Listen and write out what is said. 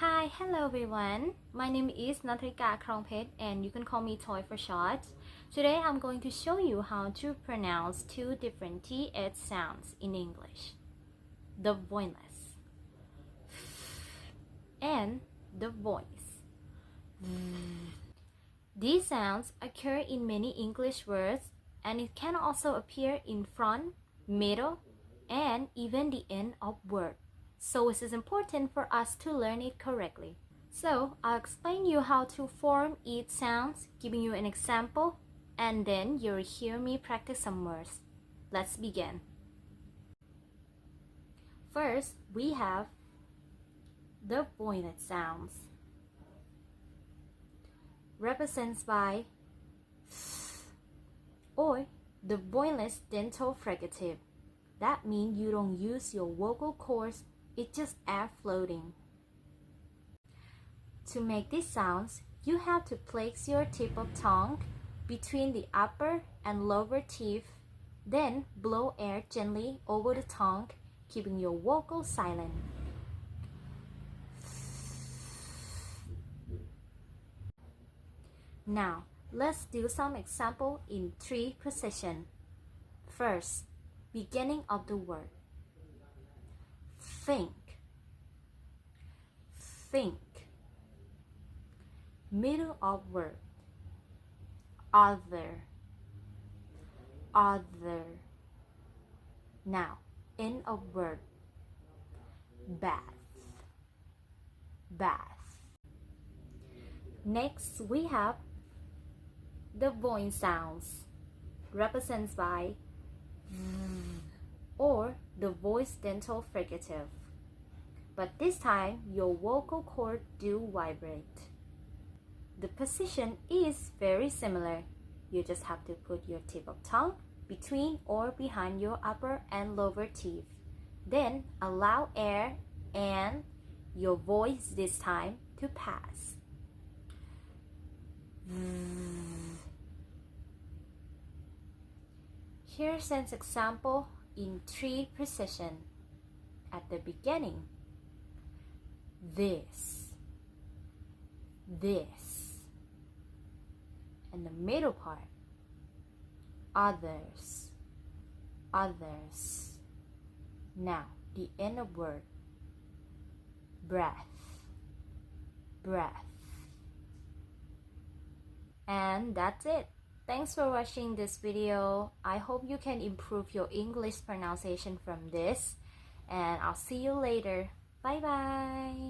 Hi, hello everyone. My name is 𝕃&𝕃 and you can call me Toy for short. Today I'm going to show you how to pronounce two different TH sounds in English. The voiceless and the voice. These sounds occur in many English words and it can also appear in front, middle, and even the end of word. So it is important for us to learn it correctly. So I'll explain you how to form each sound, giving you an example, and then you'll hear me practice some words. Let's begin. First, we have the voiced sounds, represented by or the voiceless dental fricative. That means you don't use your vocal cords, it's just air floating. To make these sounds, you have to place your tip of tongue between the upper and lower teeth, then blow air gently over the tongue, keeping your vocal silent. Now, let's do some example in 3 positions. First, beginning of the word. Think. Think. Middle of word. Other. Other. Now, end of word. Bath. Bath. Next, we have the voiced sounds, represented by or the voiced dental fricative. But this time, your vocal cord do vibrate. The position is very similar. You just have to put your tip of tongue between or behind your upper and lower teeth. Then allow air and your voice this time to pass. Here's an example in 3 positions. At the beginning, this, and the middle part, others, others. Now, the end of word, breath, breath. And that's it. Thanks for watching this video. I hope you can improve your English pronunciation from this. And I'll see you later. Bye bye.